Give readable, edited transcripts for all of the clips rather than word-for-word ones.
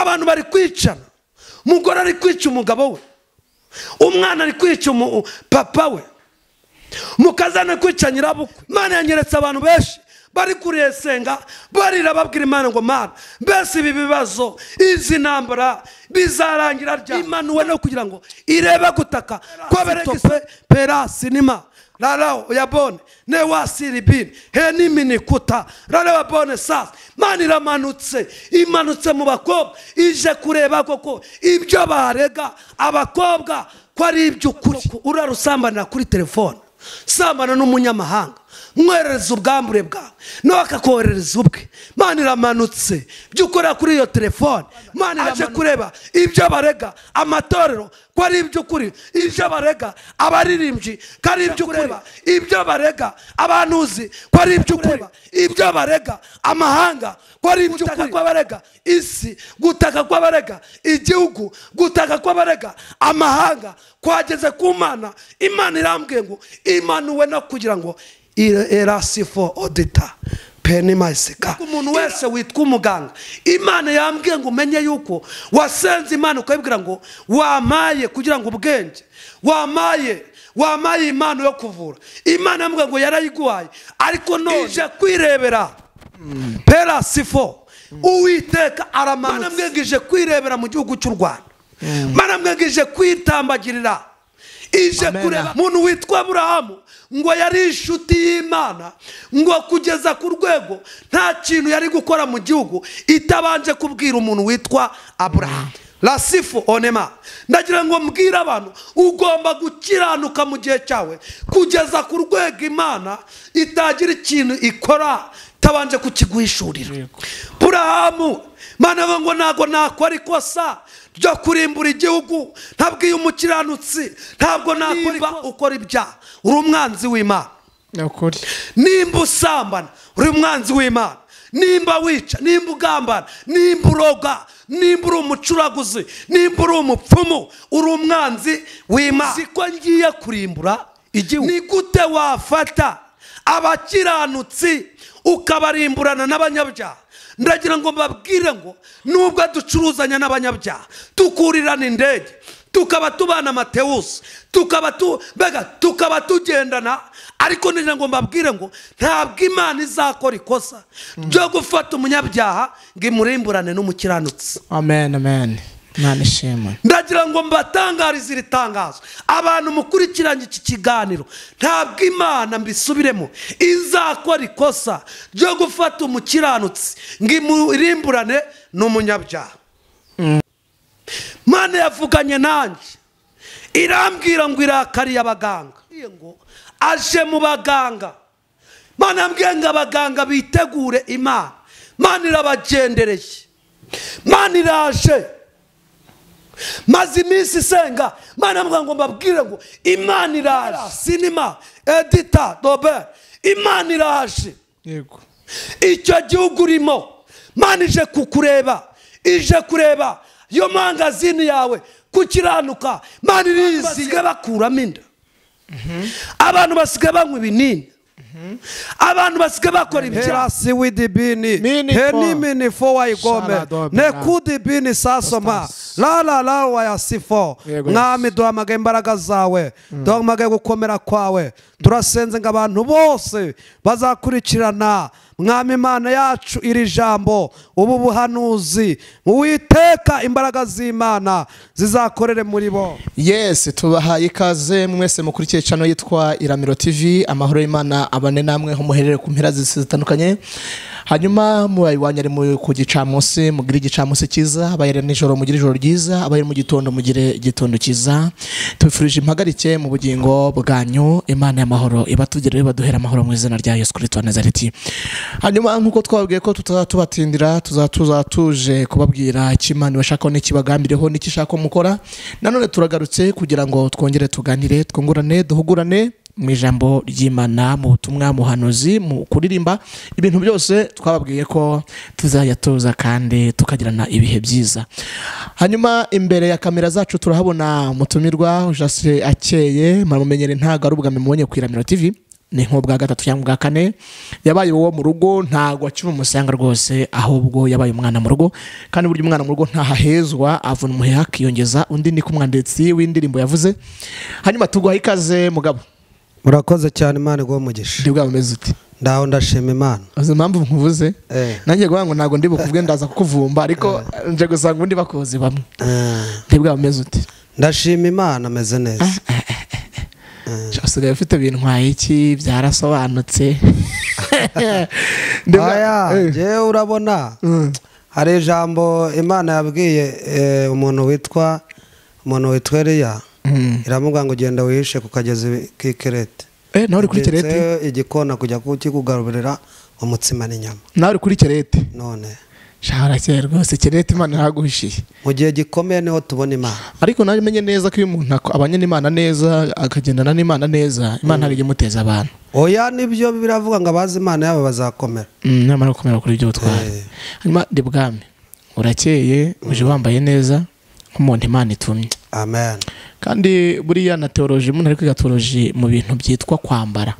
abantu bari kwicana, umugore ari kwica umugabo we, umwana ari kwica papa we, mukazana kwica nyirabukwe. Imana yanyeretse abantu benshi bari kurisenga barira babwira Imana ngo Mana, mbese ibi bibazo izi ntambara bizarangira rya Imana no kugira ngo irebe gutaka kwaberegise pera sinima rara yabone ne wasiribini he nimini kuta rara yabone sasa. Imana iramanutse, imanutse mu bakobwa ije kureba koko ibyo barega abakobwa ko ari iby'ukuri. Urarusambanira kuri telefone, sambana n'umunyamahanga, mwerereza ubwambure bwawe nawe akakoherereza ubwe. Imana iramanutse by'ukora kuri iyo telefone. Imana iraje kureba ibyo barega amatorero ko ari iby'ukuri, ibyo barega abaririmbyi ko ari iby'ukuri, ibyo barega abanuzi ko ari iby'ukuri, ibyo barega amahanga ko ari iby'ukuri, kw'abarega isi, gutaka kw'abarega igihugu, gutaka kw'abarega amahanga kwageze ku Mana. Imana irambwiye ngo imanuwe no kugira ngo erasifo odita penimaisika. Umuntu wese witwa umuganga, Imana yambwiye ngo umenye yuko wasenze Imana ukabwira ngo wamaye kugira ngo ubwenge, wamaye Imana yo kuvura. Imana yambwiye ngo yarayiguhaye, ariko none ije kwirebera perasifo. Uwiteka aramanutse. Imana yambwiye kwirebera mu gihugu cy'u Rwanda. Imana yambwiye kwitambagirira, ije kureba umuntu witwa Aburahamu ngo yari inshuti y'Imana, ngo kugeza ku rwego nta kintu yari gukora mu gihugu itabanje kubwira umuntu witwa Aburahamu. Lasifu onema, ndagira ngo mbwira abantu ugomba gukiranuka mu gihe cyawe kugeza ku rwego Imana itagira ikintu ikora tabanje kukiguhishurira. Aburahamu Imana ngo nago nakora ikosa ryo kurimbura igihugu, ntabwiye umukiranutsi, ntabwo nakora ukora ibyaha, uri umwanzi w'Imana. Nimba usambana uri umwanzi w'Imana, nimba wica, nimba ugambana, nimba uroga, nimba uri umucuraguzi, nimba uri umupfumu, uri umwanzi w'Imana. Siko ngiye kurimbura igihugu. Ni gute wafata abakiranutsi ukabarimburana n'abanyabyaha? Ndagira ngo mbabwire ngo nubwo ducuruzanya n'abanyabyaha, tukurirana indege, tukaba tubana Matewusi, tukaba tugendana, ariko ndagira ngo mbabwire ngo ntabwo Imana izakora ikosa ryo gufata umunyabyaha ngo imurimburane n'umukiranutsi. Amen, amen. Ndagira ngo mbatangarize iri tangazo, abantu mukurikiranye iki kiganiro, ntabwo Imana mbisubiremo izakora ikosa ryo gufata umukiranutsi ngo imurimburane n'umunyabyaha. Imana yavuganye nanjye irambwira ngo irakariye abaganga, ngo aje mu baganga. Imana yambwiye ngo abaganga bitegure Imana. Imana irabagendereye, Imana iraje. Maze iminsi senga, Imana ngo mbabwire ngo Imana iraje. Sinima edita dobe, Imana iraje. Yego. Icyo gihugu urimo Imana ije kukureba, ije kureba yo mangazini yawe kukiranuka. Imana irizi bakuramo inda, abantu basigaye banywa ibinini, abantu basigaye bakora ibyaha. Widibini henimini fo wayigome nekudibini sasoma la wayasifo. Mwami duhamagaye imbaraga zawe, duhamagaye gukomera kwawe. Turasenze ngo abantu bose bazakurikirana Mwami Imana yacu iri jambo, ubu buhanuzi Uwiteka, imbaraga z'Imana zizakorere muri bo. Yes, tubahaye ikaze mwese mukurikiye channel yitwa Iramiro TV. Amahoro y'Imana abane namwe ho muherere ku mpera zitandukanye. Hanyuma muwanyari mu ku gicamunsi, mugire igicamunsi cyiza, abayere nijoro mugire ijoro ryiza, abayere mu gitondo mugire igitondo cyiza. Tubifurije impagarike mu bugingo bwanyu. Imana y'amahoro ibatugerere, baduhera amahoro mu izina rya Yesu Kristo wa Nazareti. Hanyuma nkuko twabwiye ko tubatindira, tuje kubabwira Imana bashaka n'ikibagambiriho n'ikishaka mukora. Nanone turagarutse kugira ngo twongere tuganire, twungurane, duhugurane mu ijambo ry'Imana, mu butumwa, muhanuzi, mu kuririmba, ibintu byose twababwiye ko tuzayatuza kandi tukagirana ibihe byiza. Hanyuma imbere ya kamera zacu turahabona mutumirwa ujase akeye, muramenyere ntago ari ubwame mubonye ku Iramiro TV. ni nk'ubwa gatatu cyangwa ubwa kane yabaye uwo mu rugo, ntabwo akiri umusanga rwose, ahubwo yabaye umwana mu rugo. Kandi burya umwana mu rugo ntahahezwa, avuna umuheha akiyongeza undi. Ni kumwanditsi w'indirimbo yavuze. Hanyuma tuguha ikaze mugabo. Murakoze cyane, Imana iguhe umugisha. Ndibwa umeze ute? Ndaho ndashima Imana. Azi impamvu nkuvuze? Nanjye guha ngo ntago ndi bukuvuge, ndaza kukuvumba, ariko nje gusanga undi bakozi bamwe. Ndibwa umeze ute? Ndashima Imana, ameze neza. Cyasigaye ufite bintwaye iki, byarasobanutse. Je urabona hari ijambo Imana yabwiye umuntu witwa Eliya, iramuga ngo genda wihishe ku kagezi k'Ikereti. Nawe uri kuri Kereti? Igikona kujya kukikugaburira umutsima n'inyama. Nawe uri kuri Kereti? None shahara cyane rwose, Kereti Imana ntaguhishiye. Mu gihe gikomeye niho tubona Imana. Ariko naje menye neza ko iyo umuntu abanye n'Imana neza, akagendana n'Imana neza, Imana ntabwo imuteza abantu. Oya, nibyo biravuga ngo abazi Imana yabo bazakomera. Nyamara gukomera kuri ibyo utwara. Hanyuma Ndibwami, urakeye, uje wambaye neza nk'umuntu Imana itumye. Amen. Kandi buriya na teoloji, umuntu ari kwiga teoloji mu bintu byitwa kwambara.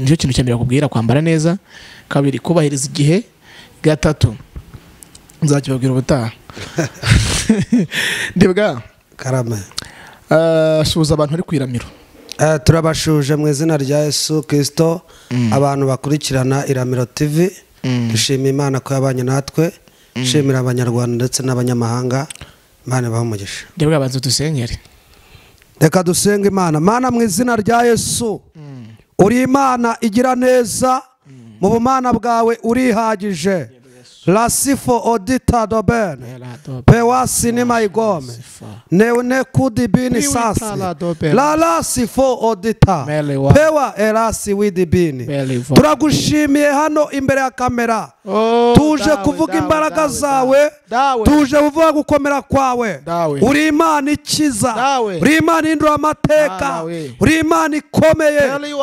Nicyo kintu cyambere bakubwira, kwambara neza. Kabiri, kubahiriza igihe. Gatatu, nzakibabwira ubutaha. Ndibwa karame. Suhuza abantu ari kwiramiro. Turabashuje mu izina rya Yesu Kristo. Abantu bakurikirana Iramiro TV, dushima Imana ko yabanye natwe, dushimira abanyarwanda ndetse n'abanyamahanga. Imana ibahe umugisha. Ndibwa banze dusengere. Reka dusenge Imana. Mana, mu izina rya Yesu, uri Imana igira neza, mu bumana bwawe urihagije. La sifo odita dobene pewa sinima igome ne kudi bini sasi la sifo odita pewa erasi widi bini. Turagushimiye hano imbere ya kamera, tuje kuvuga imbaraga zawe, tuje kuvuga gukomera kwawe. Uri Imana ikiza, uri Imana ihindura amateka, uri Imana ikomeye.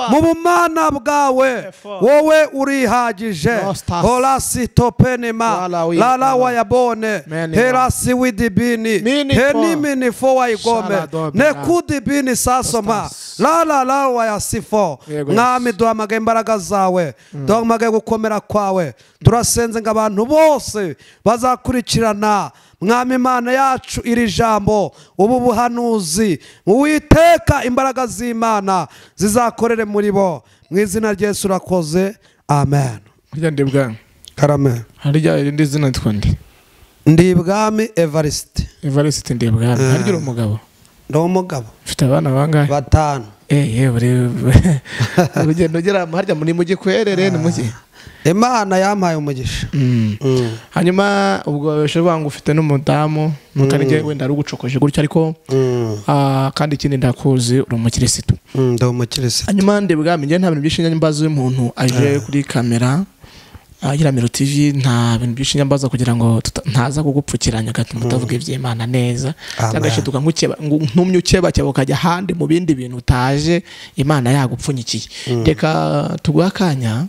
Mu bumana bwawe wowe urihagije. Olasi topene lala wayabone herasi widibini henimini fo wayigome nekudibini sasoma lala wayasifo. Mwami, duhamagaye imbaraga zawe, duhamagaye gukomera kwawe. Turasenze ngo abantu bose bazakurikirana, Mwami Imana yacu, iri jambo, ubu buhanuzi, Uwiteka, imbaraga z'Imana zizakorere muri bo. Mu izina rya Yesu urakoze. Amen. Ndibwa karame. Harya irindi zina twandi? Ndibwami Evariste. Evariste Ndibwami. Harya umugabo? Ndo umugabo. Ufite abana bangahe? 5. Yewe urugendo ugera harya muri mujye kwerere ni mujye. Imana yampaye umugisha. Hanyuma ubwo ushobora ngo ufite n'umudamu, mukarije wenda ari ugucokoje gutyo, ariko kandi ikindi ndakuzi uri umukirisitu. Ndo umukirisitu. Hanyuma Ndibwami, njye nta bintu byinshi mbaza umuntu aje kuri kamera Iramiro TV, nta bintu byinshi mbaza kugira ngo ntaza kugupfukiranya gatuma utavuga iby'Imana neza, cyangwa shiduka nk'umyukeba cyabo kajya handi mu bindi bintu utaje Imana yagupfunyikiye. Reka tugwakanya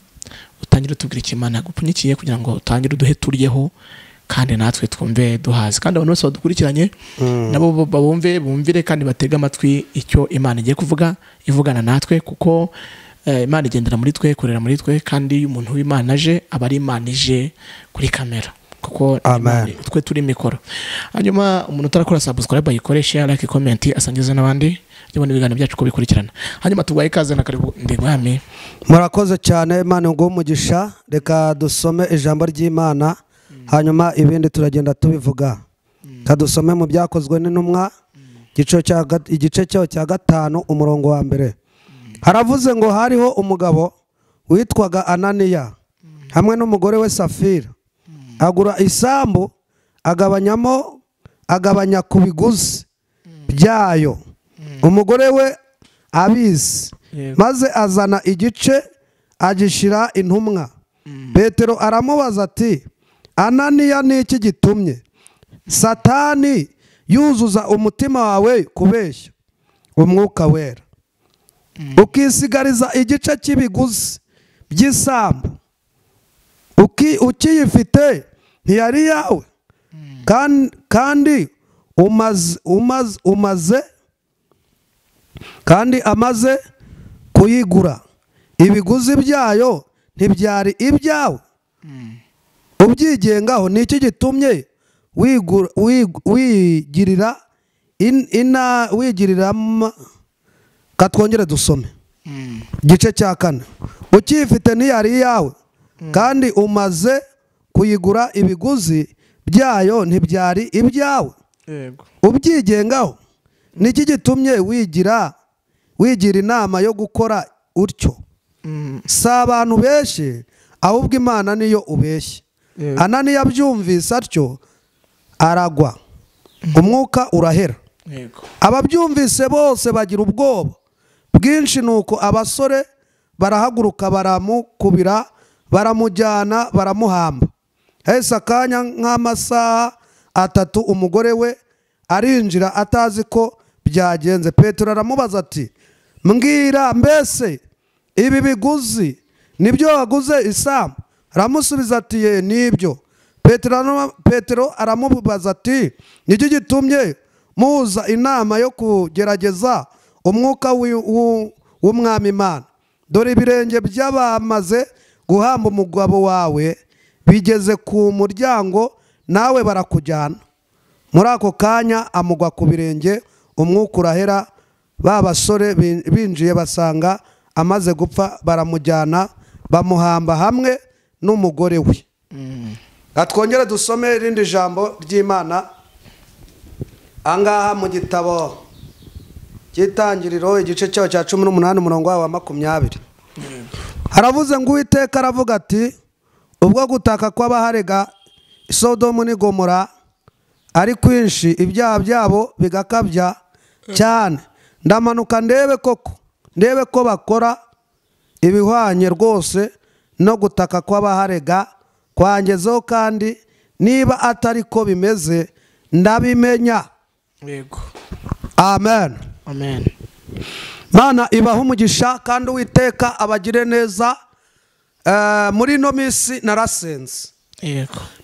utangire utubwira icyo Imana yagupfunyikiye kugira ngo utangire uduhe turyeho, kandi natwe twumve duhaze, kandi abantu bose badukurikiranye nabo bumvire kandi batega amatwi icyo Imana igiye kuvuga, ivugana natwe, kuko Imana igendera muri twe, ikorera muri twe, kandi iyo umuntu w'Imana aje aba ari Imana ije kuri kamera, kuko twe turi mikoro. Hanyuma umuntu utarakora subscribe ayikoreshe, like, comment, asangize n'abandi byabona ibiganiro byacu ko bikurikirana. Hanyuma tugwaye ikaze na karibu Ndibwami. Murakoze cyane, Imana ngo umugisha. Reka dusome ijambo ry'Imana, hanyuma ibindi turagenda tubivuga. Kadusome mu byakozwe n'intumwa, igice cyo cya 5 umurongo wa mbere. Haravuze ngo hariho umugabo witwaga Ananiya hamwe n'umugore we Safira, agura isambu agabanya ku biguzi byayo. Umugore we abizi, maze azana igice agishira intumwa. Petero aramubaza ati, Ananiya, ni iki gitumye Satani yuzuza umutima wawe kubeshya umwuka wera, ukisigariza igice cy'ibiguzi by'isambu ukiyifite ntiyari yawe, kandi amaze kuyigura ibiguzi byayo ntibyari ibyawe ubyigengaho. Ni iki gitumye wigirira katwongere dusome igice cya 4. Ukifite ntiyari iyawe kandi umaze kuyigura ibiguzi byayo ntibyari ibyawe ubyigengaho. Ni iki gitumye wigira inama yo gukora utyo? Si abantu benshi ahubwo Imana niyo ubeshye. Ananiya abyumvise atyo aragwa, umwuka urahera. Ababyumvise bose bagira ubwoba bwinshi, nuko abasore barahaguruka baramukubira, baramujyana, baramuhamba. Hahise akanya nk'amasaha 3 umugore we arinjira atazi ko byagenze. Petero aramubaza ati, mbwira, mbese ibi biguzi nibyo waguze isambu? Aramusubiza ati, ye, nibyo. Petero aramubaza ati, niki gitumye muza inama yo kugerageza umwuka w'umwami Imana? Dore ibirenge by'abamaze guhamba umugabo wawe bigeze ku muryango, nawe barakujyana. Muri ako kanya amugwa ku birenge, umwuka urahera. Ba basore binjiye basanga amaze gupfa, baramujyana bamuhamba hamwe n'umugore we. Atwongere dusome irindi jambo ry'Imana angaha mu gitabo cy'Itangiriro igice cyaho cya 18 umurongo wa 20. Haravuze ngo Uwiteka aravuga ati, ubwo gutaka kw'abaharega Sodomu ni Gomora ari kwinshi, ibyaha byabo bigakabya cyane, ndamanuka ndebe ko bakora ibihwanye rwose no gutaka kw'abaharega kwangezeho, kandi niba atari ko bimeze ndabimenya. Amen. Mana ibaho umugisha kandi Uwiteka abagire neza. Muri no minsi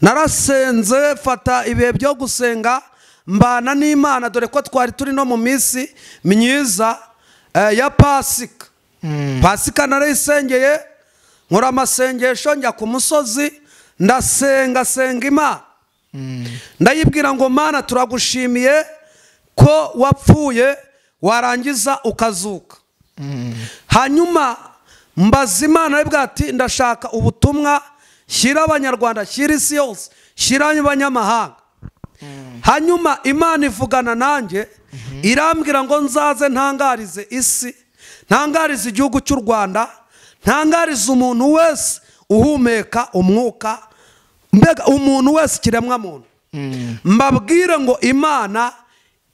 narasenze fata ibihe byo gusenga mbana n'Imana, dore ko twari turi no mu minsi myiza ya Pasika. Pasika narayisengeye, nkora amasengesho, njya ku musozi senga Imana. Ndayibwira ngo Mana, turagushimiye ko wapfuye warangiza ukazuka. Hanyuma mbaza Imana aribwa ati, ndashaka ubutumwa shyira abanyarwanda, shyira isi yose, shyira abanyamahanga. Hanyuma Imana ivugana nanjye irambwira ngo nzaze ntangarize isi, ntangarize igihugu cy'u Rwanda, ntangarize umuntu wese uhumeka umwuka, mbega umuntu wese kiremwa muntu, mbabwire ngo Imana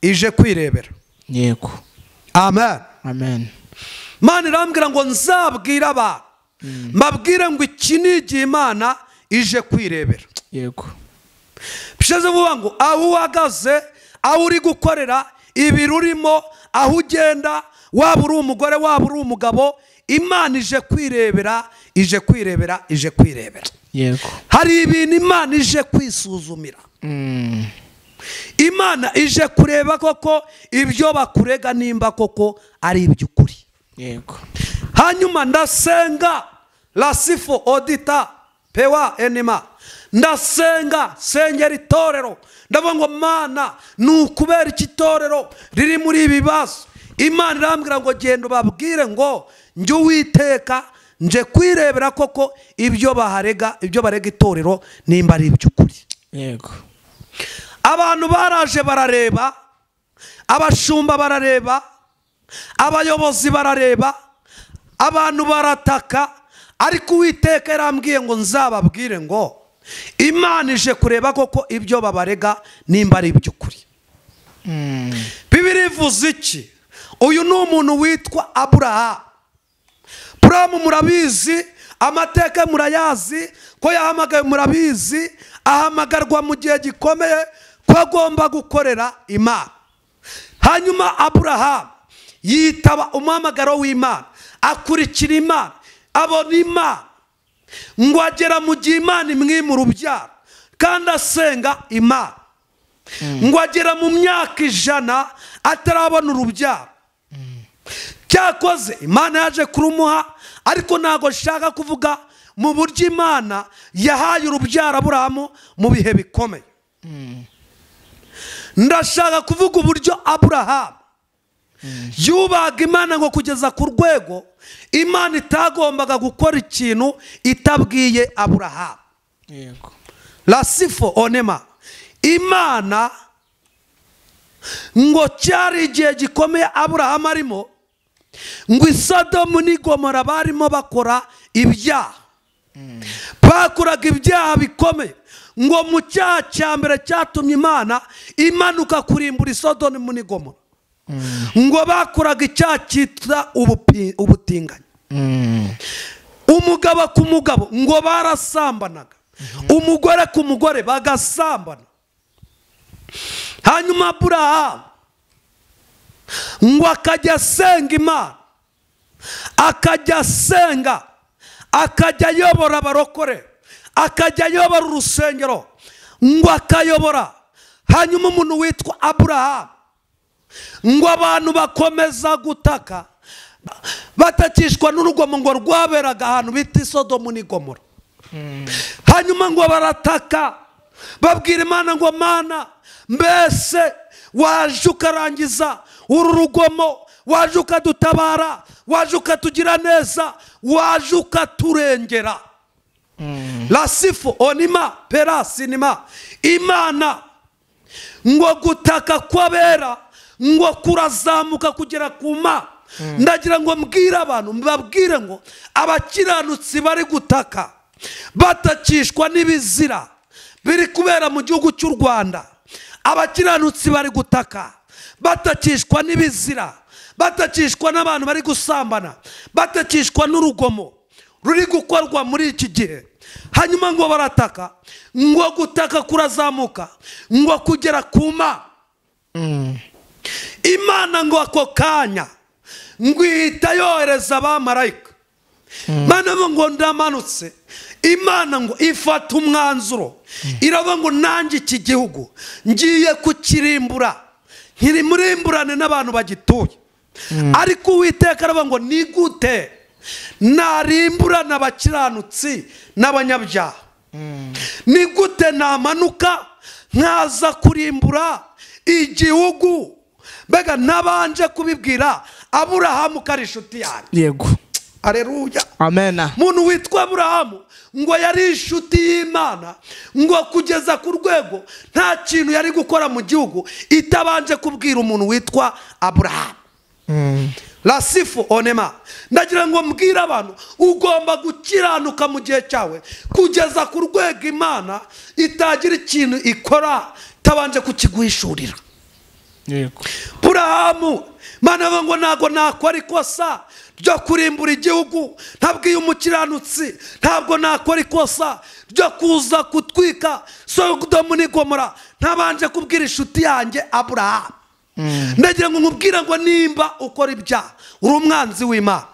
ije kwirebera. Amen. Mana irambwira ngo nzabwira abantu, mbabwire ngo iki ni igihe Imana ije kwirebera. Bishaze vuga ngo aho uhagaze, aho uri gukorera, ibiri urimo, aho ugenda, waba uri umugore waba uri umugabo, Imana ije kwirebera. Hari ibintu Imana ije kwisuzumira. Imana ije kureba koko ibyo bakurega nimba koko ari iby'ukuri. Hanyuma ndasenga lasifo odita pewa enima, ndasenga sengera itorero, ndavuga ngo Mana nukubera iki torero riri muri ibibazo. Imana irambwira ngo genda ubabwire ngo njye Uwiteka nje kwirebera koko ibyo barega itorero nimba ari iby'ukuri. Abantu baraje barareba, abashumba barareba, abayobozi barareba, abantu barataka, ariko Uwiteka yarambwiye ngo nzababwire ngo Imana ije kureba koko ibyo babarega nimba ari iby'ukuri. Bibiliya ivuze iki? Uyu ni umuntu witwa Aburahamu. Aburahamu murabizi, amateka murayazi, ko yahamagaye murabizi, ahamagarwa mu gihe gikomeye ko agomba gukorera Imana. Hanyuma Aburahamu yitaba umuhamagaro w'Imana, akurikira Imana, abona Imana, ngo agera mu gihe Imana imwima urubyaro kandi asenga Imana, ngo agera mu myaka 100 atarabona urubyaro. Cyakoze Imana yaje kurumuha, ariko ntago nshaka kuvuga mu buryo Imana yahaye urubyaro Aburahamu mu bihe bikomeye. Ndashaka kuvuga uburyo Aburahamu yubaga Imana ngo kugeza ku rwego Imana itagombaga gukora ikintu itabwiye Aburahamu. Yego. Lasifo onema. Imana ngo cyari igihe gikomeye Aburahamu arimo, ngo i Sodomu n'i Gomora barimo bakora ibyaha. Bakoraga ibyaha bikomeye, ngo mu cyaha cya mbere cyatumye Imana imanuka kurimbura i Sodomu n'i Gomora, ngo bakoraga icyaha cyitwa ubutinganyi. Umugabo ku mugabo ngo barasambanaga, umugore ku mugore bagasambana. Hanyuma Aburahamu ngo akajya asenga Imana, akajya asenga, akajya ayobora abarokore, akajya ayobora urusengero, ngo akayobora. Hanyuma umuntu witwa Aburahamu ngo abantu bakomeza gutaka, batakishwa n'urugomo ngo rwaberaga ahantu bita i Sodomu n'i Gomora. Hanyuma ngo barataka babwira Imana ngo Mana, mbese waje ukarangiza uru rugomo, waje ukadutabara, waje ukatugira neza, waje ukaturengera. Lasifu onima perasinima. Imana ngo gutaka kwabera ngo kurazamuka kugera ku Mana. Ndagira ngo mbwire abantu, mbabwire ngo abakiranutsi bari gutaka batakishwa n'ibizira biri kubera mu gihugu cy'u Rwanda. Abakiranutsi bari gutaka batakishwa n'ibizira, batakishwa n'abantu bari gusambana, batakishwa n'urugomo ruri gukorwa muri iki gihe. Hanyuma ngo barataka, ngo gutaka kurazamuka ngo kugera ku Mana. Imana ngo ako kanya ngo ihita yohereza abamarayika. Mana ngo ndamanutse. Imana ngo ifata umwanzuro, iravuga ngo nanjye iki gihugu ngiye kukirimbura, nkirimurimburane n'abantu bagituye. Ariko Uwiteka aravuga ngo ni gute narimburana abakiranutsi n'abanyabyaha? Ni gute namanuka nkaza kurimbura igihugu? Mbega nabanje kubibwira Aburahamu kari inshuti yanjye. Yego. Aleluya. Amen. Muntu witwa Aburahamu ngo yari inshuti y'Imana, ngo kugeza ku rwego nta kintu yari gukora mu gihugu itabanje kubwira umuntu witwa Aburahamu. Lasifu onema. Ndagira ngo mbwire abantu, ugomba gukiranuka mu gihe cyawe kugeza ku rwego Imana itagira ikintu ikora itabanje kukiguhishurira. Yego. Aburahamu Mana ngo nago nakora ikosa ryo kurimbura igihugu, ntabwiye umukiranutsi, ntabwo nakora ikosa ryo kuza kutwika Sodomu n'i Gomora ntabanje kubwira inshuti yanjye Aburahamu. Ndagira ngo nkubwire ngo nimba ukora ibyaha uri umwanzi w'Imana.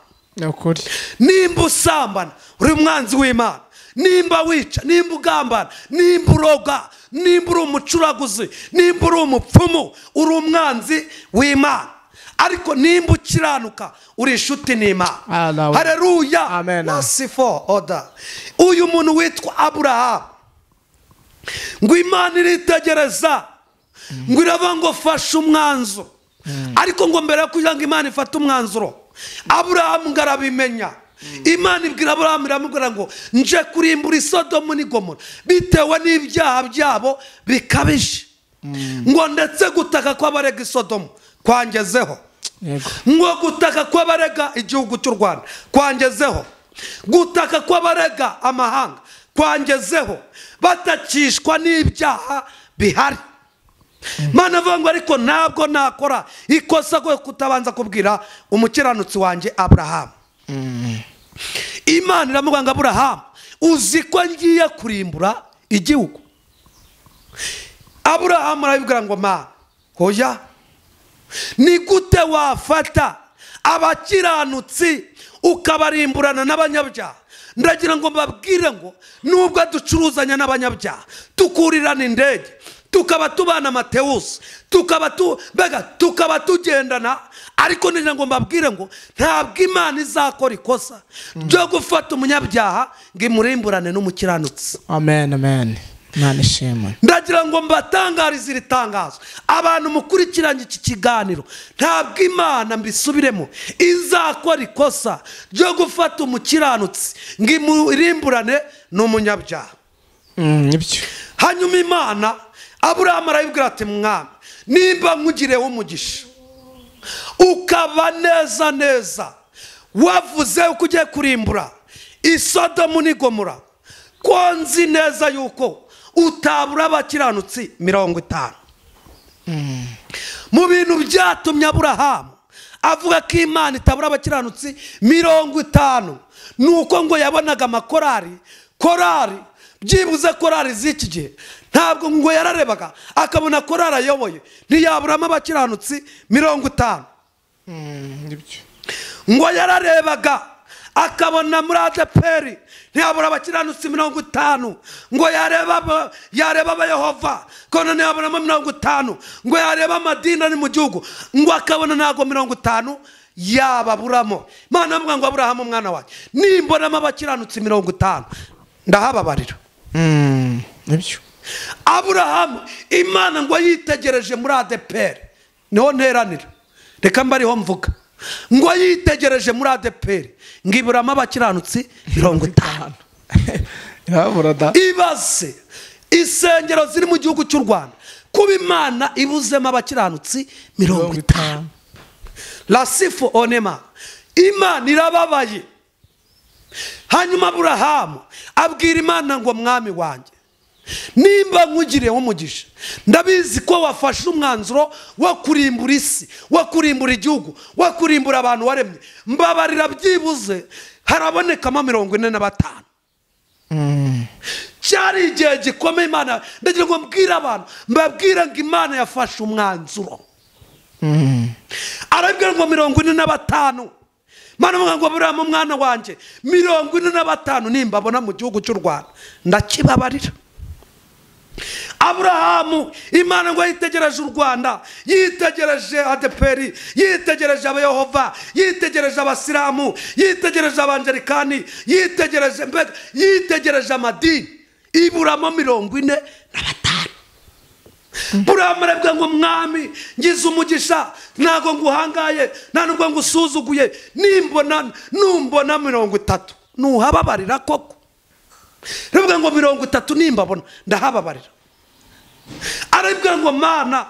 Ukuri. Nimba usambana uri umwanzi w'Imana. Nimba wica, nimba ugambana, nimba uroga, nimba uri umucuraguzi, nimba uri umupfumu, uri umwanzi w'Imana. Ariko nimba ukiranuka uri inshuti n'Imana. Haleluya. Amen. Lasifo oda. Uyu muntu witwa Aburahamu ngo Imana iritegereza, ngo iravuga ngo fasha umwanzuro. Ariko ngo mbere yo kugira ngo Imana ifate umwanzuro, Aburahamu ngo arabimenya. Imana ibwira Aburahamu, iramubwira ngo nje kurimbura i Sodomu n'i Gomora bitewe n'ibyaha byabo bikabije. Ngo ndetse gutaka kw'abarega i Sodomu kwangezeho. Ngo gutaka kw'abarega igihugu cy'u Rwanda kwangezeho. Gutaka kw'abarega amahanga kwangezeho, batakishwa n'ibyaha bihari. Mana avuga ngo ariko ntabwo nakora ikosa ko kutabanza kubwira umukiranutsi wanjye Aburahamu. Imana iramuvuga ngo Aburahamu, uzi ko ngiye kurimbura igihugu? Aburahamu arabibwira ngo Mana, hoya, ni gute wafata abakiranutsi ukabarimburana n'abanyabyaha? Ndagira ngo mbabwire ngo nubwo ducuruzanya n'abanyabyaha, tukurirana indege, tukaba tubana Matewusi, tukaba tugendana. Ariko nije ngo mbabwire ngo ntabwo Imana izakora ikosa ryo gufata umunyabyaha ngo imurimburane n'umukiranutsi. Amen, amen. Imana ishimwe. Ndagira ngo mbatangarize iri tangazo, abantu mukurikiranye iki kiganiro, ntabwo Imana mbisubiremo izakora ikosa ryo gufata umukiranutsi ngo imurimburane n'umunyabyaha. Nibyo. Hanyuma Imana Aburahamu arayibwira ati mwami, nimba nkugireho umugisha ukaba neza neza wavuze uko ugiye kurimbura Isodomu n'i Gomora, ko nzi neza yuko utabura abakiranutsi 50. Mu bintu byatumye Aburahamu avuga ko Imana itabura abakiranutsi 50 nuko ngo yabonaga amakorari byibuze korari z'iki gihe, ntabwo ngo yararebaga akabona korari ayoboye ntiyaburamo abakiranutsi 50. Ngo yararebaga akabona muri ADPR ntiyabura abakiranutsi 50. Ngo yareba abayehova kona ntiyabonamo 50. Ngo yareba amadini ari mu gihugu ngo akabona ntago 50 yababuramo. Imana avuga ngo Aburahamu mwana wanjye, nimbonamo abakiranutsi 50 ndahababarira. Nibyo. Aburahamu Imana ngo yitegereje muri ADPR, niho nteranira, reka mbariho mvuga, ngo yitegereje muri ADPR ngiburamo abakiranutsi 50. Ibaze isengero ziri mu gihugu cy'u Rwanda kuba Imana ibuzemo abakiranutsi 50. Lasifu onema, Imana irababaye. Hanyuma Aburahamu abwira Imana ngo mwami wanjye, nimba nkugireho umugisha, ndabizi ko wafashe umwanzuro wo kurimbura isi, wo kurimbura igihugu, wo kurimbura abantu waremye, mbabarira byibuze harabonekamo 45. Cyari igihe gikomeye Imana, ndagira ngo mbwira abantu, mbabwira ngo Imana yafashe umwanzuro. Arabwira ngo 45. Mana mvuga ngo Aburahamu mwana wanjye 45 nimbabona mu gihugu cy'u Rwanda ndakibabarira. Aburahamu Imana ngo yitegereje u Rwanda, yitegereje ADPR, yitegereje abayehova, yitegereje abasilamu, yitegereje abanjelikani, yitegereje amadini, iburamo 45. Aburahamu arabwira ngo mwami ngize umugisha, ntago nguhangaye, nta nubwo ngusuzuguye, numbona 30 nuhababarira koko. Arabwira ngo 30 nimbabona ndahababarira. Arabwira ngo Mana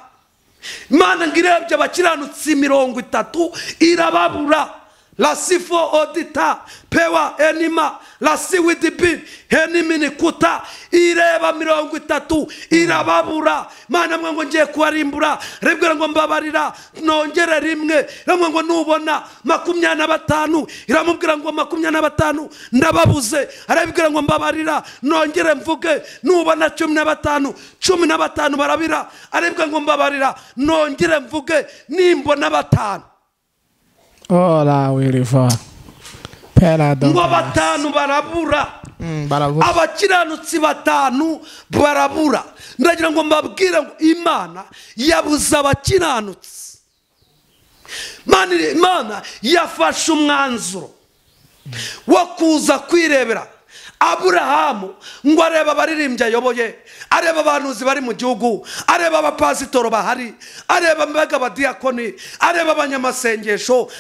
ngirebye abakiranutsi 30 irababura. Lasifo odita pewa enima lasi widibi henimini kuta ireba 30 irababura. Mana mwe ngo ngiye kuarimbura, rebwira ngo mbabarira nongere rimwe. Ramwe ngo nubona 25 iramubwira ngo 25 ndababuze. Arabwira ngo mbabarira nongere mvuge, nubona 15 barabira. Arabwira ngo mbabarira nongere mvuge, nimbona 5. Ola wiriva ngo 5 barabura. Abakiranutsi 5 barabura. Ndagira ngo mbabwire ngo Imana yabuze abakiranutsi. Imana yafashe umwanzuro wo kuza kwirebera Aburahamu, ngo areba abaririmbyi ayoboye, areba abantuzi bari mu gihugu, areba abapasitoro bahari, areba mbega abadiyakoni, areba abanyamasengesho,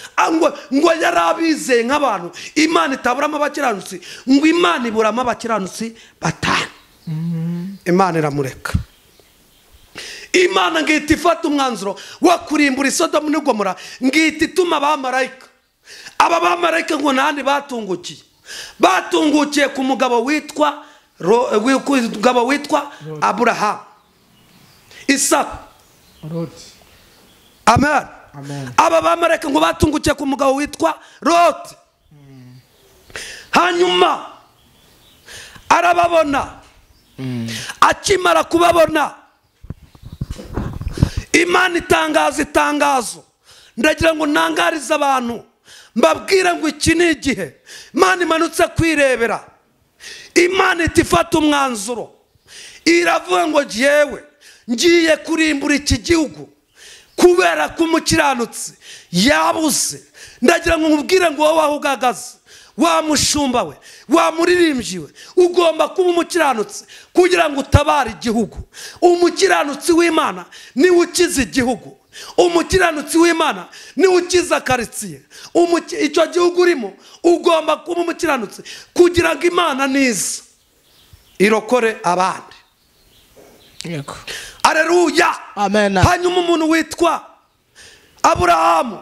ngo yarabizeye nk'abantu Imana itaburamo abakiranutsi, ngo Imana iburamo abakiranutsi 5. Imana iramureka. Imana ngihita ifata umwanzuro wo kurimbura Isodomu n'i Gomora, ngihita ituma abamarayika. Aba bamarayika ngo nandi batungukiye ku mugabo witwa Aburahamu, Isaka, Amen. Aba bamarayika ngo batungukiye ku mugabo witwa Loti. Hanyuma arababona. Akimara kubabona, Imana itangazo. Ndagira ngo ntangarize abantu, mbabwira ngo iki ni igihe Imana imanutse kwirebera. Imana itifata umwanzuro, iravuga ngo jewe ngiye kurimbura iki gihugu kubera ko umukiranutsi yabuze. Ndagira ngo nkubwire ngo wowe aho uhagaze, wa mushumba we, wa muririmbyi we, ugomba kuba umukiranutsi kugira ngo utabare igihugu. Umukiranutsi w'Imana niwe ukiza igihugu. Umukiranutsi w'Imana niwe ukiza karitsiye. Icyo gihugu urimo ugomba kuba umukiranutsi kugira ngo Imana niza irokore abandi. Yego. Aleluya. Amen. Hanyuma umuntu witwa Aburahamu,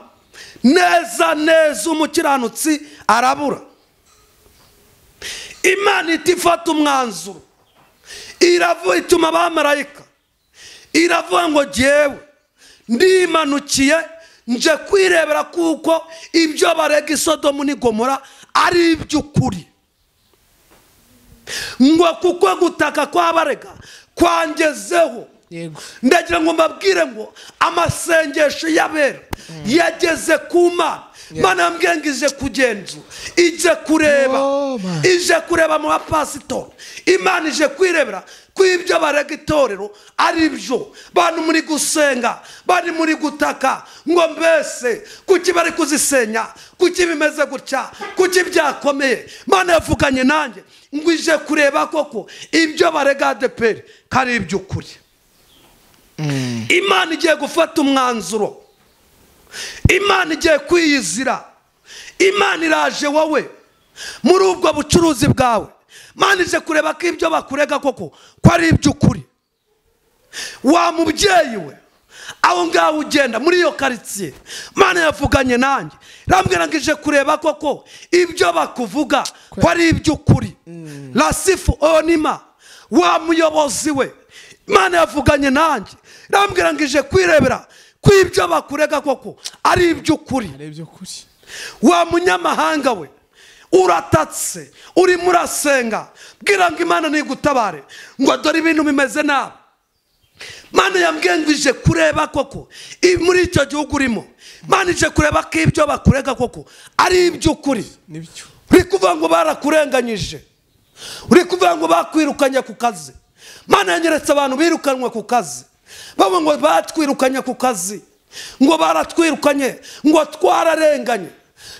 neza umukiranutsi arabura. Imana itifata umwanzuro, iravuga ituma abamarayika, iravuga ngo jyewe ndimanukiye nje kwirebera kuko ibyo barega i Sodomu n'i Gomora ari iby'ukuri, ngo kuko gutaka kw'abarega kwangezeho. Yego. Ndagira ngo mbabwire ngo amasengesho y'abera yageze ku Mana. Mana yambwiye ngo ije kugenzura, ije kureba, ije kureba mu bapasitori. Imana ije kwirebera ko ibyo barega itorero ari byo. Bantu muri gusenga, bari muri gutaka ngo mbese kuki bari kuzisenya, kuki bimeze gutya, kuki byakomeye. Mana yavuganye nanjye ngo ije kureba koko ibyo barega ADEPR kari iby'ukuri. Imana igiye gufata umwanzuro, Imana igiye kwiyizira. Imana iraje wowe muri ubwo bucuruzi bwawe. Imana ije kureba ko ibyo bakurega koko ko ari iby'ukuri. Wa mubyeyi we, aho ngaho ugenda muri iyo karitsiye, Imana yavuganye nanjye irambwira ngo ije kureba koko ibyo bakuvuga ko ari iby'ukuri. Lasifu Onima, wa muyobozi we, Imana yavuganye nanjye irambwira ngo ije kwirebera ko ibyo bakurega koko ari iby'ukuri. Wa munyamahanga we, uratatse, uri murasenga, bwira ngo Imana nigutabare, ngo dore ibintu bimeze nabi. Imana yambwiye ngo ije kureba koko muri icyo gihugu urimo. Imana ije kureba ko ibyo bakurega koko ari iby'ukuri. Uri kuvuga ngo barakurenganyije, uri kuvuga ngo bakwirukanye ku kazi. Imana yanyeretse abantu birukanwe ku kazi, babo ngo batwirukanye ku kazi, ngo baratwirukanye, ngo twararenganye.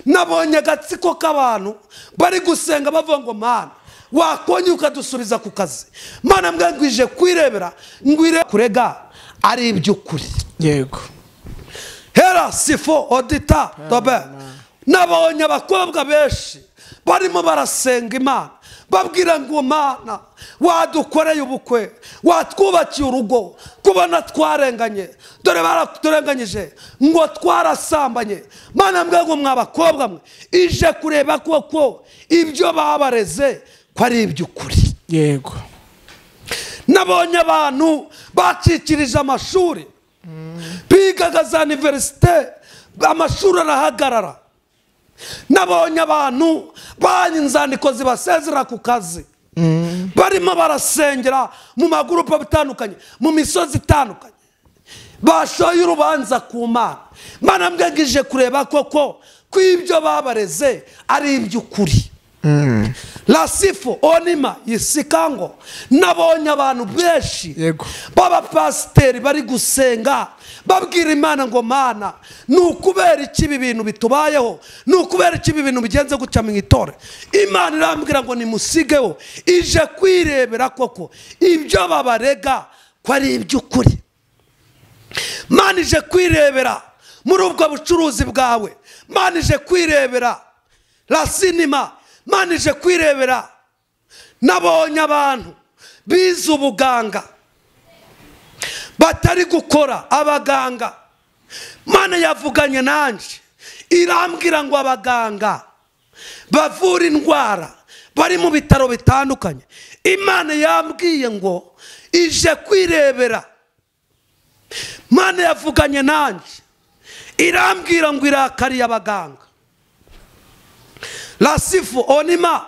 Nabonye agatsiko k'abantu bari gusenga bavuga ngo Mana wakonye ukadusubiza ku kazi. Mana mbwa ngo ije kwirebera ngo ire kurega ari iby'ukuri. Yego. Hera sifo odita dobe. Nabonye abakobwa benshi barimo barasenga Imana, babwira ngo Mana wadukoreye ubukwe, watwubakiye urugo, kubona twarenganye, dore baraturenganyije, ngo twarasambanye. Mana mbwa ngo mwabakobwa mwe ije kureba koko ibyo babareze ko ari iby'ukuri. Yego. Nabonye abantu bakikirije amashuri, bigaga za universite, amashuri arahagarara. Nabonye abantu banyinzandiko zibasezera ku kazi, barimo barasengera mu magurupe atandukanye, mu misozi itandukanye, bashoye urubanza ku Mana. Mana mbwa ngo ije kureba koko ko ibyo babareze ari iby'ukuri. Lasifu Onima Yisikango, nabonye abantu benshi b'abapasiteri bari gusenga babwira Imana ngo Mana nukubera iki ibi bintu bitubayeho, nukubera iki ibi bintu bigenze gutya mu itore. Imana irambwira ngo nimusigeho, ije kwirebera koko ibyo babarega ko ari iby'ukuri. Mana ije kwirebera muri ubwo bucuruzi bwawe. Mana ije kwirebera Lasinima, Mana ije kwirebera. Nabonye abantu bize ubuganga batari gukora abaganga. Mana yavuganye nanjye irambwira ngo abaganga bavura indwara bari mu bitaro bitandukanye, Imana yambwiye ngo ije kwirebera. Mana yavuganye nanjye irambwira ngo irakariye abaganga. Lasifu Onima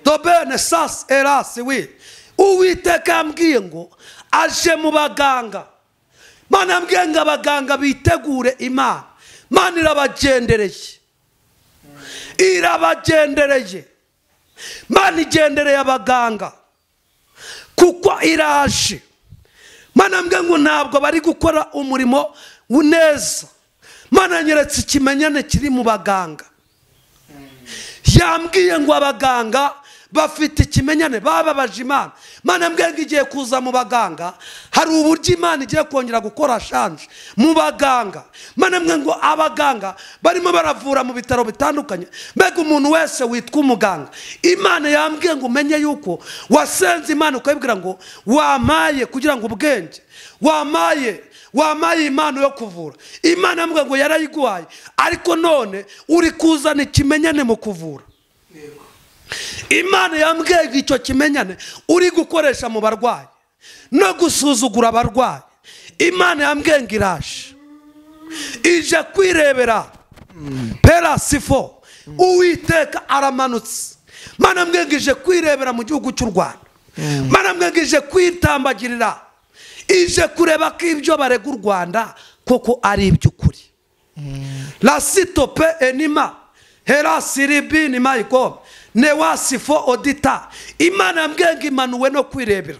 dobene sas erasi we, Uwiteka yambwiye ngo aje mu baganga. Mana yambwiye ngo abaganga bitegure Imana. Mana irabagendereye, irabagendereye. Mana igendereye abaganga kuko iraje. Mana mbwe ngo ntabwo bari gukora umurimo neza. Mana yanyeretse ikimenyane kiri mu baganga. Yambwiye ngo abaganga bafite ikimenyane bababaje Imana. Mana mbwe ngo igiye kuza mu baganga, hari uburyo Imana igiye kongera gukora shanje mu baganga. Mana mbwe ngo abaganga barimo baravura mu bitaro bitandukanye, mbega umuntu wese witwa umuganga, Imana yambwiye ngo umenye yuko wasenze Imana ukabibwira ngo wamaye kugira ngo ubwenge, wamaye impano yo kuvura. Imana yambwiye ngo yarayiguhaye, ariko none uri kuzana ikimenyane mu kuvura. Imana yambwiye ngo icyo kimenyane uri gukoresha mu barwayi no gusuzugura abarwayi, Imana yambwiye ngo iraje ije kwirebera. Perasifo Uwiteka aramanutse. Mana mbwiye ngo ije kwirebera mu gihugu cy'u Rwanda. Mana mbwiye ngo ije kwitambagirira, ije kureba ko ibyo barega u Rwanda koko ari iby'ukuri. La sitope enima hera siribini mayiko newasifo odita. Imana yambwiye ngo imanuwe no kwirebera,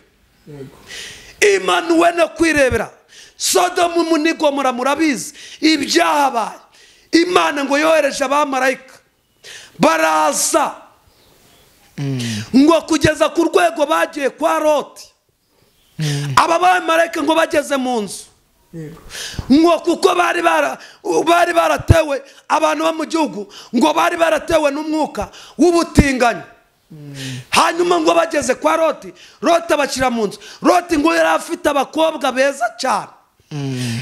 imanuwe no kwirebera. Sodomu ni Gomora murabizi ibyahabaye. Imana ngo yohereje abamarayika baraza ngo kugeza ku rwego bagiye kwa Loti. Aba bamarayika ngo bageze mu nzu, ngo kuko bari baratewe abantu bo mu gihugu, ngo bari baratewe n'umwuka w'ubutinganyi. Hanyuma ngo bageze kwa Loti, Loti abashyira mu nzu. Loti ngo yari afite abakobwa beza cyane.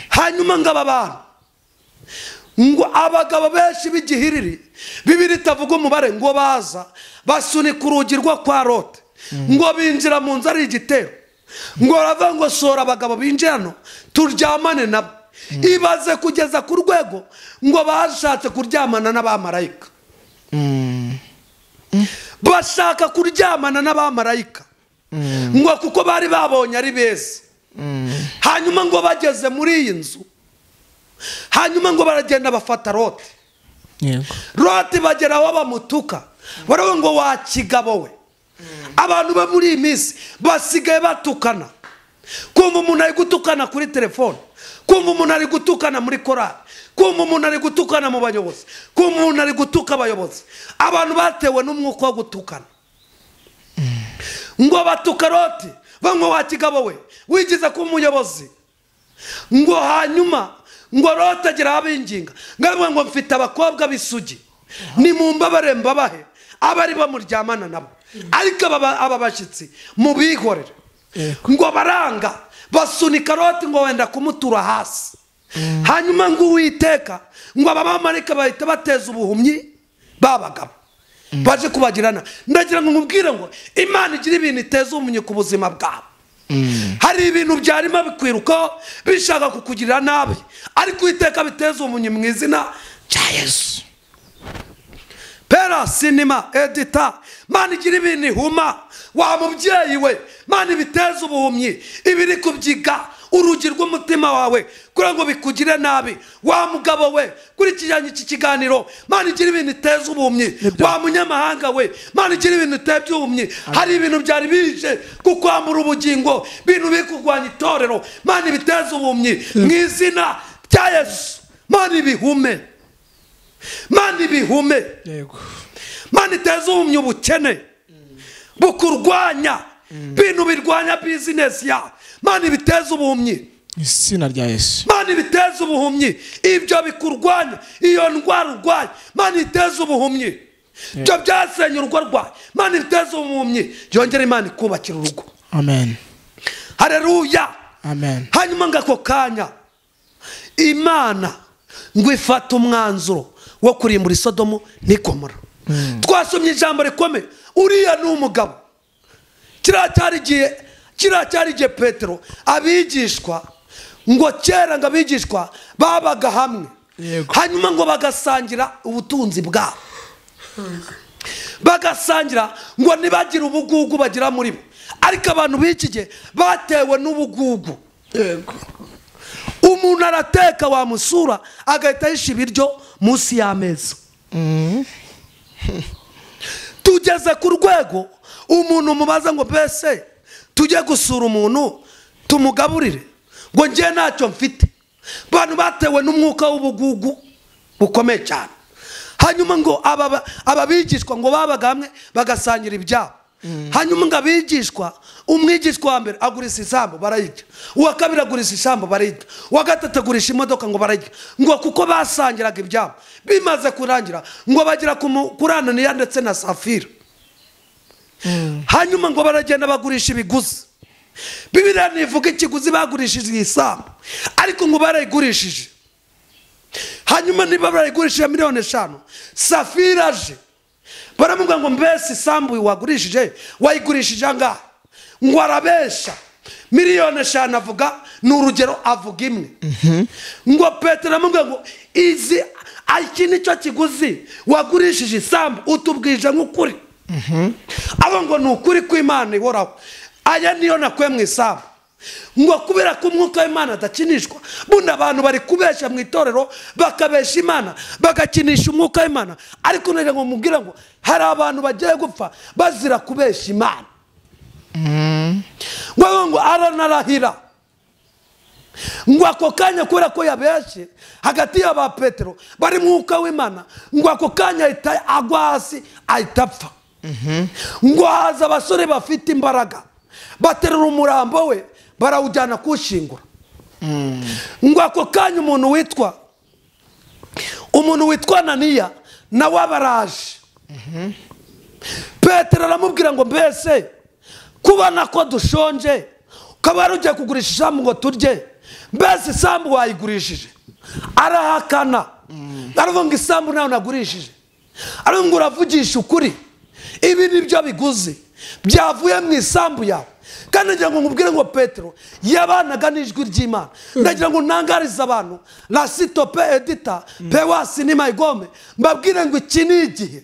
Hanyuma ngo aba bantu, ngo abagabo benshi b'igihiriri, Bibiri itavuga umubare, ngo baza basunika urugi rwo kwa Loti, ngo binjira mu nzu ari igitero, ngo baravuga ngo sora abagabo binjirano turyamane nabo. Ibaze kugeza ku rwego ngo bashatse kuryamana n'abamarayika, bashaka kuryamana n'abamarayika, ngo kuko bari babonye ari beza. Hanyuma ngo bageze muri iyi nzu, hanyuma ngo baragenda bafata Loti. Loti bageraho bamutuka, baravuga ngo wa kigabo we. Abantu ba muri iyi minsi basigaye batukana. Kumva umuntu ari gutukana kuri telefone, kumva umuntu ari gutukana muri korali, kumva umuntu ari gutukana mu bayobozi, kumva umuntu ari gutuka abayobozi. Abantu batewe n'umwuka wo gutukana, ngo batuka Loti, ngo wa kigabo we wigize ku muyobozi. Ngo hanyuma ngo Loti agira abinginga, ngo mfite abakobwa b'isugi, ni mu mbabare mbabahe abari bamuryamana nabo, ariko aba bashyitsi mubihorere. Ngo baranga basunika Loti ngo wenda kumutura hasi. Hanyuma ngo Uwiteka, ngo abamarayika bahita bateza ubuhumyi babagabo baje kubagirana. Ndagira ngo nkubwire ngo Imana igira ibintu iteza ubuhumyi ku buzima bwawe. Hari ibintu byarimo bikwirukaho bishaka kukugirira nabi, ariko Uwiteka biteza ubuhumyi mu izina cya Yesu. Pera sinima edita. Mana igira ibintu ihuma, wa mubyeyi we. Mana ibiteza ubuhumyi, ibiri kubyiga urugi rw'umutima wawe kugira ngo bikugire nabi. Wa mugabo we kuri kijyanye iki kiganiro, Mana igira ibintu iteza ubuhumyi. Wa munyamahanga we, Mana igira ibintu itebye ubuhumyi. Hari ibintu byari bije kukwambura ubugingo, ibintu bikugwanya itorero, Mana ibiteza ubuhumyi mu izina cya Yesu. Mana ibihume, Mana ibihume, Mana iteza ubuhumyi ubukene bukurwanya, bintu birwanya business ya. Mana ibiteza ubuhumyi izina rya Yesu. Mana ibiteza ubuhumyi, ibyo bikurwanya, iyo ndwara urwaye, Mana iteza ubuhumyi. Ibyo byasenye urugo rwawe, Mana ibiteza ubuhumyi. Yongera Imana ikubakira urugo. Amen. Haleluya. Amen. Hanyuma ngako kanya Imana ngo ifata umwanzuro wo kurimbura Sodomu ni Gomora. Twasomye ijambo rikomeye, uriya ni umugabo. Kira cyarigiye Petero abigishwa, ngo kera ngo abigishwa babaga hamwe. Hanyuma ngo bagasangira ubutunzi bwabo, bagasangira ngo nibagira ubugugu bagira muri bo. Ariko abantu b'iki gihe batewe n'ubugugu. Umuntu arateka wamusura agahita yisha ibiryo munsi y'ameza. Tugeze ku rwego umuntu mubaza ngo mbese tujye gusura umuntu tumugaburire ngo ngiye ntacyo mfite. Abantu batewe n'umwuka w'ubugugu bukomeye cyane. Hanyuma ngo ababigishwa ngo babaga hamwe bagasangira ibyabo. Hanyuma ngo abigishwa, umwigishwa wa mbere agurisha isambu barayirya, uwa kabiri agurisha isambu barayirya, uwa gatatu agurisha imodoka ngo barayirya, ngo kuko basangiraga ibyabo. Bimaze kurangira ngo bagira kuri Ananiya ndetse na Safira. Hanyuma ngo baragenda bagurisha ibiguzi. Bibiliya ntivuga ikiguzi bagurishije isambu, ariko ngo barayigurishije. Hanyuma niba barayigurishije miliyoni 5, Safira aje baramubwira ngo mbese isambu wagurishije wayigurishije angahe? Ngo arabesha miliyoni 5 avuga ni urugero, avuga imwe. Ngo Petero aramubwira ngo izi iki nicyo kiguzi wagurishije isambu, utubwije nk'ukuri. Abo ngo ni ukuri kw'Imana ihoraho, aya niyo nakuye mu isambu. Ngo kubera ko umwuka w'Imana adakinishwa, bundi abantu bari kubesha mu itorero, bakabesha Imana, bagakinisha umwuka w'Imana. Ariko ngira ngo mubwira ngo hari abantu bagiye gupfa bazira kubesha Imana. Ngo aranarahira ngo ako kanya kubera ko yabeshe hagati y'aba Petero bari mwuka w'Imana, ngo ako kanya ahita agwa hasi ahita apfa. Ngo haza abasore bafite imbaraga baterura umurambo we barawujyana kuwushingura. Ngo ako kanya umuntu witwa Ananiya nawe abaraje. Petero aramubwira ngo mbese kubona ko dushonje ukaba ugiye kugurisha isambu ngo turye, mbese isambu wayigurishije? Arahakana, aravuga ngo isambu nawe nagurishije. Aravuga ngo uravugisha ukuri, ibi nibyo biguzi byavuye mu isambu yawe. Kandi ngira ngo nkubwire ngo Petero yabanaga n'ijwi ry'Imana. Ndagira ngo ntangarize abantu la sitope edita pewasi ni mayigome, mbabwire ngo iki ni igihe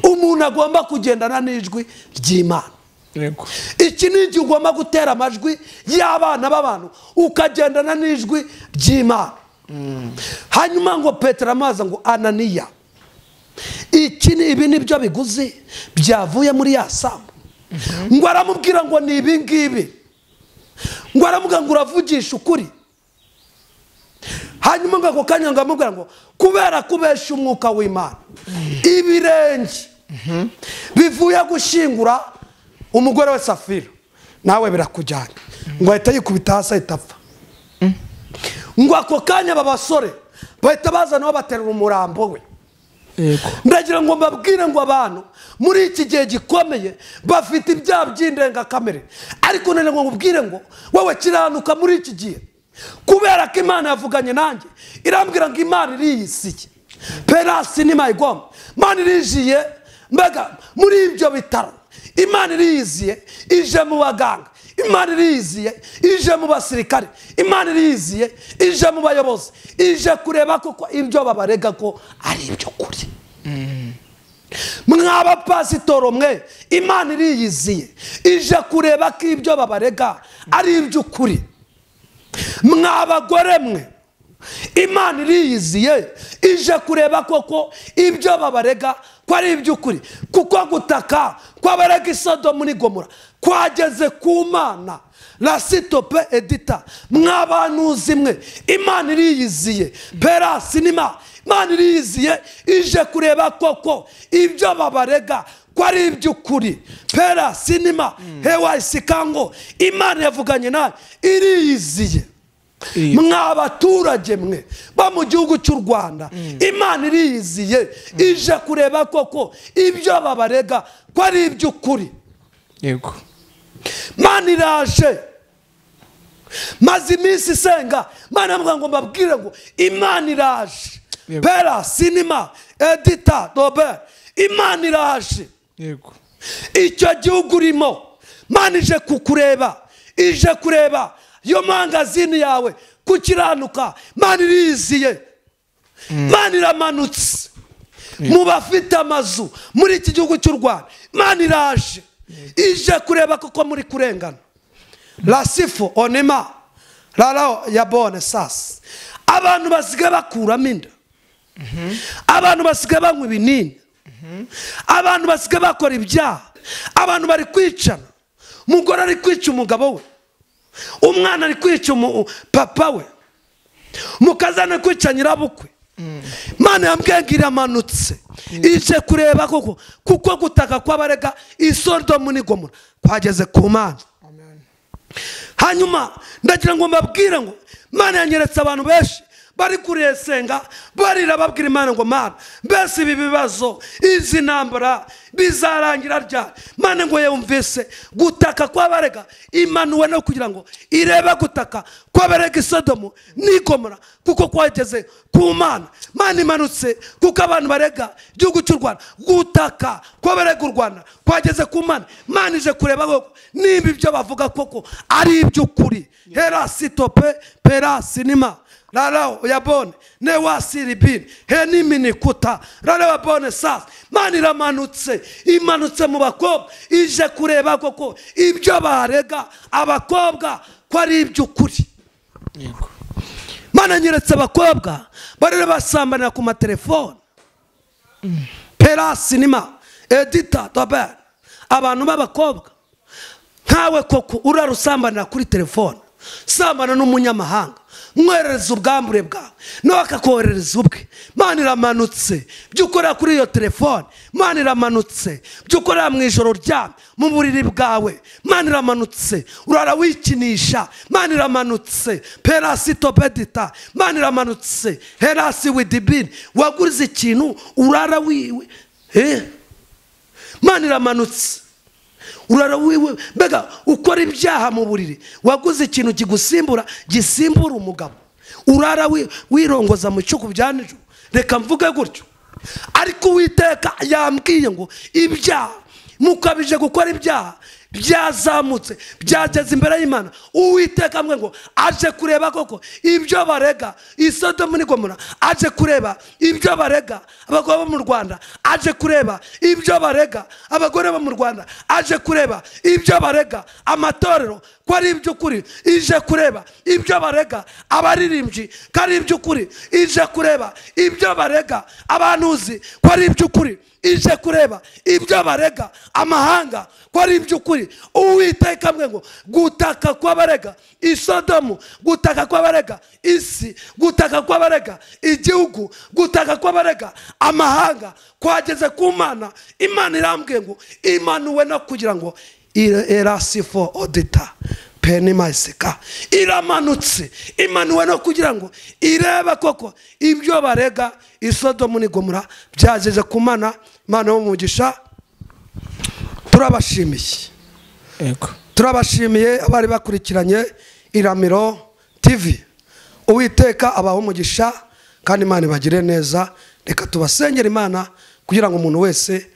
umuntu agomba kugendana n'ijwi ry'Imana. Iki ni igihe ugomba gutera amajwi y'abana b'abantu ukagendana n'ijwi ry'Imana. Hanyuma ngo Petero amaza ngo Ananiya, ibi nibyo biguzi byavuye muri ya sambu. Ngo aramubwira ngo ni ibi ngibi. Ngo aramubwira ngo uravugisha ukuri. Hanyuma ngo ako kanya ngo amubwira ngo kubera kubesha umwuka w'Imana, ibirenge bivuye gushingura umugore we Safira nawe birakujyana. Ngo ahita yikubita hasi ahita apfa. Ngo ako kanya aba basore bahita bazana baterura umurambo we. Ndagira ngo mbabwire ngo abantu muri iki gihe gikomeye bafite ibyaha by'indengakamere, ariko none ngo mubwire ngo wowe kiranuka muri iki gihe, kubera ko Imana yavuganye nanjye irambwira ngo Imana iriyisiye. Perasi ni mayigome, Imana irijiye mbega muri ibyo bitaro. Imana iriyiziye ije mu baganga, Imana iriyiziye ije mu basirikare, Imana iriyiziye ije mu bayobozi, ije kureba koko ibyo babarega ko ari ibyo kuri. Mwaba pasitoro mwe, Imana iriyiziye ije kureba ko ibyo babarega ari ibyo kuri. Mwabagore mwe, Imana iriyiziye ije kureba koko ibyo babarega ko ari iby'ukuri, kuko gutaka kwabarega Sodomu n'Igomora kwageze ku Mana. La sitope edita, mwabanuzi mwe, Imana iriyiziye perasi nima, Imana iriyiziye ije kureba koko ibyo babarega ko ari iby'ukuri. Perasi nima hewa isikango, Imana yavuganye nawe iriyiziye. Mwabaturage mwe ba mu gihugu cy'u Rwanda, Imana iriyiziye ije kureba koko ibyo babarega ko ari iby'ukuri. Yego, Imana iraje. Maze iminsi isenga, Imana avuga ngo mbabwire ngo Imana iraje. Pera sinima edita dobe, Imana iraje. yego, Icyo gihugu urimo Imana ije kukureba, ije kureba yo mangazini yawe kukiranuka. Imana iriyiziye, Imana iramanutse mu bafite amazu muri iki gihugu cy'u Rwanda. Imana iraje ije kureba koko muri kurengana. La sifo onema rara yabone sasa. Abantu basigaye bakuramo inda, abantu basigaye banywa ibinini, abantu basigaye bakora ibyaha, abantu bari kwicana. Umugore ari kwica umugabo we, umwana ari kwica papa we, mukazana ari kwica nyirabukwe. Imana yambwiye ngo iramanutse ije kureba koko, kuko gutaka kw'abarega i Sodomu n'i Gomora kwageze ku Mana. Hanyuma ndagira ngo mbabwire ngo Imana yanyeretse abantu benshi bari kuresenga barira babwira Imana ngo Mana, mbese ibi bibazo izi ntambara bizarangira ryari? Imana ngo yumvise gutaka kw'abarega imanuwe no kugira ngo irebe gutaka kw'abarega i Sodomu n'i Gomora kuko kwageze ku Mana. Imana imanutse kuko abantu barega igihugu cy'u Rwanda, gutaka kw'abarega u Rwanda kwageze ku Mana. Imana ije kureba koko nimba ibyo bavuga koko ari iby'ukuri. Herasi tope perasi nima rara yabone ne wasiribini he nimini kuta rara yabone sasa. Imana iramanutse, imanutse mu bakobwa ije kureba koko ibyo barega abakobwa ko ari iby'ukuri. Imana nyeretse abakobwa barere basambanira ku matelefone. Perasi nima edita tobe abantu b'abakobwa nkawe koko urarusambanira kuri telefone, sambana n'umunyamahanga, mwerereza ubwambure bwawe nawe akakoherereza ubwe. Imana iramanutse by'ukorera kuri iyo telefone. Imana iramanutse by'ukorera mu ijoro ryame mu buriri bwawe. Imana iramanutse urara wikinisha. Imana iramanutse perasi topedita. Imana iramanutse herasi widibini wagurize ikintu urara wiwe. Imana iramanutse urara wiwe mbega ukora ibyaha mu buriri, waguze ikintu kigusimbura gisimbura umugabo, urara wirongoza mu cyuku bya nijoro. Reka mvuge gutyo, ariko Uwiteka yambwiye ngo ibyaha mukabije gukora ibyaha byazamutse byageze imbere y'Imana. Uwiteka amwe ngo aje kureba koko ibyo barega i Sodomu n'i Gomora, aje kureba ibyo barega abagore bo mu Rwanda, aje kureba ibyo barega abagore bo mu Rwanda, aje kureba ibyo barega amatorero ko ari iby'ukuri, ije kureba ibyo barega abaririmbyi ko ari iby'ukuri, ije kureba ibyo barega abanuzi ko ari iby'ukuri, ije kureba ibyo barega amahanga ko ari iby'ukuri. Uwiteka amwe ngo gutaka kw'abarega i Sodomu, gutaka kw'abarega isi, gutaka kw'abarega igihugu, gutaka kw'abarega amahanga kwageze ku Mana. Imana irambwiye ngo imanuwe no kugira ngo erasifo odita penimaisika iramanutse, imanuwe no kugira ngo irebe koko ibyo barega i Sodomu n'i Gomora byageze ku Mana. Imana y'umugisha turabashimiye. Turabashimiye abari bakurikiranye Iramiro TV. Uwiteka abaho umugisha kandi Imana ibagire neza. Reka tubasengera Imana kugira ngo umuntu wese